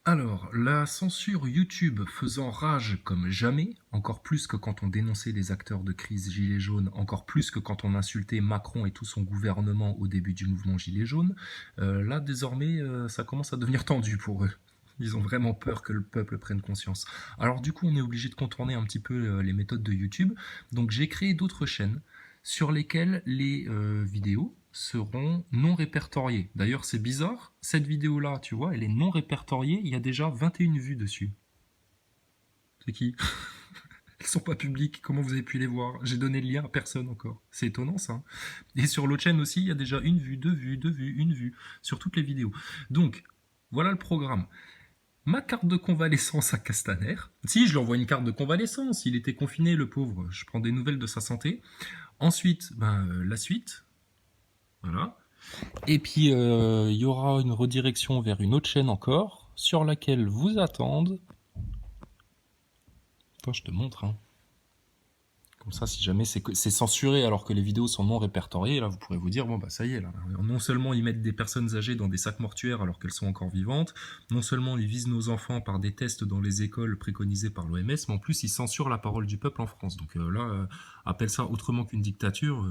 Alors, la censure YouTube faisant rage comme jamais, encore plus que quand on dénonçait les acteurs de crise Gilets jaunes, encore plus que quand on insultait Macron et tout son gouvernement au début du mouvement Gilets jaunes, là désormais ça commence à devenir tendu pour eux. Ils ont vraiment peur que le peuple prenne conscience. Alors du coup, on est obligé de contourner un petit peu les méthodes de YouTube. Donc j'ai créé d'autres chaînes sur lesquelles les vidéos seront non répertoriées. D'ailleurs, c'est bizarre, cette vidéo-là, tu vois, elle est non répertoriée, il y a déjà 21 vues dessus. C'est qui? Elles sont pas publiques, comment vous avez pu les voir? J'ai donné le lien à personne encore. C'est étonnant ça. Et sur l'autre chaîne aussi, il y a déjà une vue, deux vues, deux vues, une vue, sur toutes les vidéos. Donc, voilà le programme. Ma carte de convalescence à Castaner. Si, je lui envoie une carte de convalescence. Il était confiné, le pauvre. Je prends des nouvelles de sa santé. Ensuite, la suite. Voilà. Et puis, il y aura une redirection vers une autre chaîne encore, sur laquelle vous attendent. Attends, je te montre. Hein. Comme ça, si jamais c'est censuré alors que les vidéos sont non répertoriées, là, vous pourrez vous dire, bon, bah ça y est, là. Non seulement ils mettent des personnes âgées dans des sacs mortuaires alors qu'elles sont encore vivantes, non seulement ils visent nos enfants par des tests dans les écoles préconisés par l'OMS, mais en plus ils censurent la parole du peuple en France. Donc là, appelle ça autrement qu'une dictature.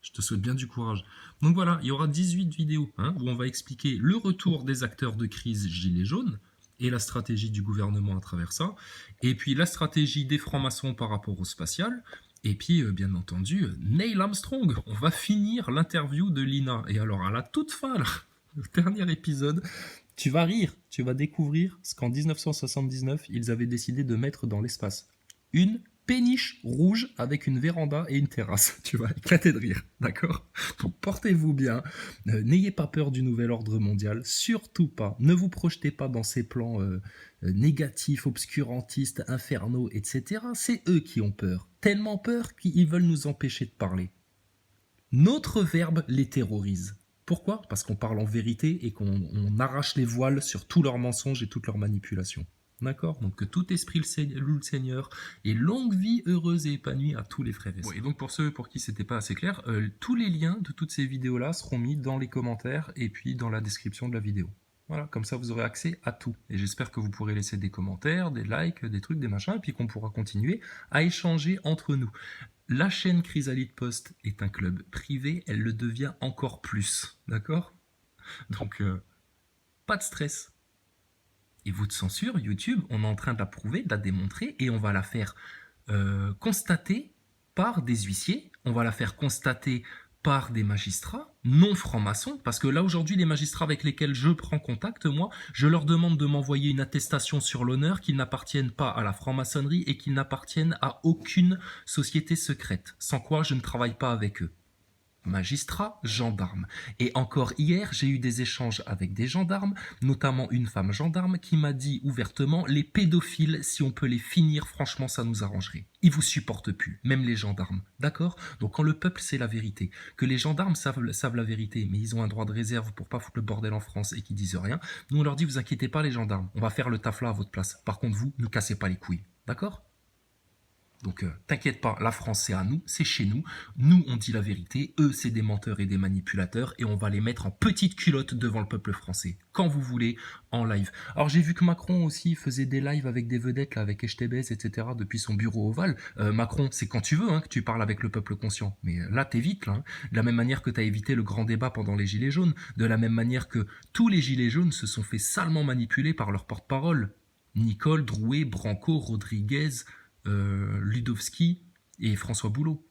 Je te souhaite bien du courage. Donc voilà, il y aura 18 vidéos où on va expliquer le retour des acteurs de crise Gilets jaunes et la stratégie du gouvernement à travers ça, et puis la stratégie des francs-maçons par rapport au spatial, et puis bien entendu Neil Armstrong. On va finir l'interview de Lina. Et alors à la toute fin, là, le dernier épisode, tu vas rire, tu vas découvrir ce qu'en 1979 ils avaient décidé de mettre dans l'espace. Une péniche rouge avec une véranda et une terrasse. Tu vas éclater de rire, d'accord? Donc portez-vous bien, n'ayez pas peur du nouvel ordre mondial, surtout pas. Ne vous projetez pas dans ces plans négatifs, obscurantistes, infernaux, etc. C'est eux qui ont peur. Tellement peur qu'ils veulent nous empêcher de parler. Notre verbe les terrorise. Pourquoi? Parce qu'on parle en vérité et qu'on arrache les voiles sur tous leurs mensonges et toutes leurs manipulations. D'accord? Donc que tout esprit loue le Seigneur et longue vie heureuse et épanouie à tous les frères et sœurs. Ouais, et donc pour ceux pour qui c'était pas assez clair, tous les liens de toutes ces vidéos-là seront mis dans les commentaires et puis dans la description de la vidéo. Voilà, comme ça vous aurez accès à tout. Et j'espère que vous pourrez laisser des commentaires, des likes, des trucs, des machins, et puis qu'on pourra continuer à échanger entre nous. La chaîne Chrysalide Post est un club privé, elle le devient encore plus. D'accord? Donc, pas de stress. Et votre censure, YouTube, on est en train de la prouver, de la démontrer, et on va la faire constater par des huissiers, on va la faire constater par des magistrats non francs-maçons, parce que là aujourd'hui les magistrats avec lesquels je prends contact, moi, je leur demande de m'envoyer une attestation sur l'honneur qu'ils n'appartiennent pas à la franc-maçonnerie et qu'ils n'appartiennent à aucune société secrète, sans quoi je ne travaille pas avec eux. Magistrats, gendarmes. Et encore hier, j'ai eu des échanges avec des gendarmes, notamment une femme gendarme qui m'a dit ouvertement, les pédophiles, si on peut les finir, franchement, ça nous arrangerait. Ils vous supportent plus, même les gendarmes. D'accord? Donc quand le peuple sait la vérité, que les gendarmes savent la vérité, mais ils ont un droit de réserve pour pas foutre le bordel en France et qu'ils disent rien, nous on leur dit, vous inquiétez pas les gendarmes, on va faire le taf là à votre place. Par contre vous, ne cassez pas les couilles. D'accord? Donc t'inquiète pas, la France c'est à nous, c'est chez nous, nous on dit la vérité, eux c'est des menteurs et des manipulateurs et on va les mettre en petite culotte devant le peuple français, quand vous voulez, en live. Alors j'ai vu que Macron aussi faisait des lives avec des vedettes, là, avec Echtebès, etc. depuis son bureau ovale. Macron, c'est quand tu veux que tu parles avec le peuple conscient, mais là t'évites, là, de la même manière que t'as évité le grand débat pendant les Gilets jaunes, de la même manière que tous les Gilets jaunes se sont fait salement manipuler par leur porte-parole. Nicole, Drouet, Branco, Rodriguez, Ludovski et François Boulot.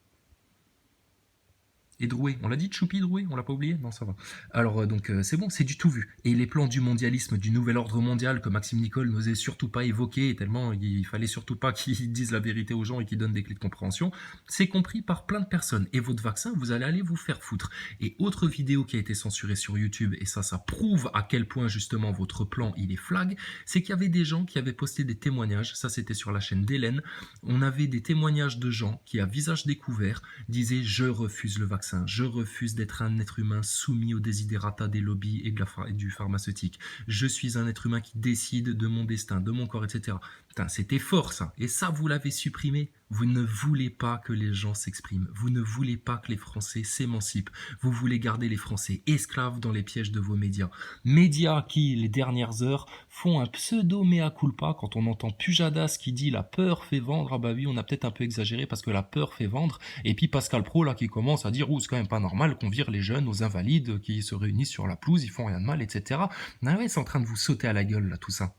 Et Drouet, on l'a dit, Choupi Drouet, on l'a pas oublié? Non, ça va. Alors donc c'est bon, c'est du tout vu. Et les plans du mondialisme, du nouvel ordre mondial que Maxime Nicole n'osait surtout pas évoquer, tellement il fallait surtout pas qu'il dise la vérité aux gens et qu'il donne des clés de compréhension, c'est compris par plein de personnes. Et votre vaccin, vous allez aller vous faire foutre. Et autre vidéo qui a été censurée sur YouTube, et ça prouve à quel point justement votre plan il est flag, c'est qu'il y avait des gens qui avaient posté des témoignages, ça c'était sur la chaîne d'Hélène, on avait des témoignages de gens qui à visage découvert disaient je refuse le vaccin. Je refuse d'être un être humain soumis aux desiderata des lobbies et du pharmaceutique. Je suis un être humain qui décide de mon destin, de mon corps, etc. Putain, c'était fort ça. Et ça, vous l'avez supprimé. Vous ne voulez pas que les gens s'expriment. Vous ne voulez pas que les Français s'émancipent. Vous voulez garder les Français esclaves dans les pièges de vos médias. Médias qui, les dernières heures, font un pseudo mea culpa quand on entend Pujadas qui dit la peur fait vendre. Ah bah oui, on a peut-être un peu exagéré parce que la peur fait vendre. Et puis Pascal Praud là qui commence à dire c'est quand même pas normal qu'on vire les jeunes aux invalides qui se réunissent sur la pelouse, ils font rien de mal, etc. Ah ouais, c'est en train de vous sauter à la gueule là tout ça.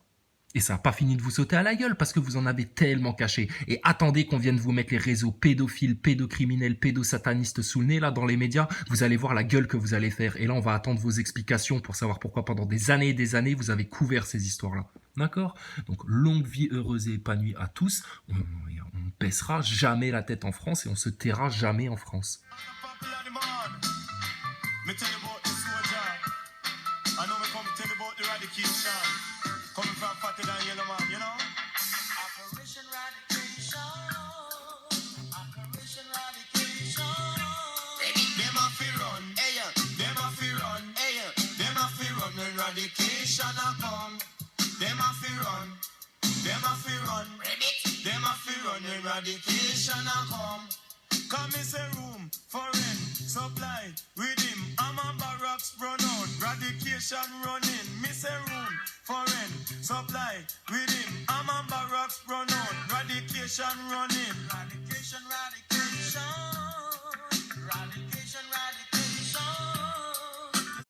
Et ça n'a pas fini de vous sauter à la gueule parce que vous en avez tellement caché. Et attendez qu'on vienne vous mettre les réseaux pédophiles, pédocriminels, pédosatanistes sous le nez là dans les médias. Vous allez voir la gueule que vous allez faire. Et là, on va attendre vos explications pour savoir pourquoi pendant des années et des années vous avez couvert ces histoires-là. D'accord? Donc longue vie heureuse et épanouie à tous. On ne baissera jamais la tête en France et on se taira jamais en France. Coming from fatter than yellow man, you know? Operation Radication. Operation Radication. Them a fi run, hey, them a fi run, hey, them a fi run when radication a come. Them a fi run, them a fi run, them a fi run when radication a come. Come in say room for rent, supply with him. I'm a barracks run out, radication running. Me say room for rent, supply with him. I'm a barracks run out, radication running. Radication, radication.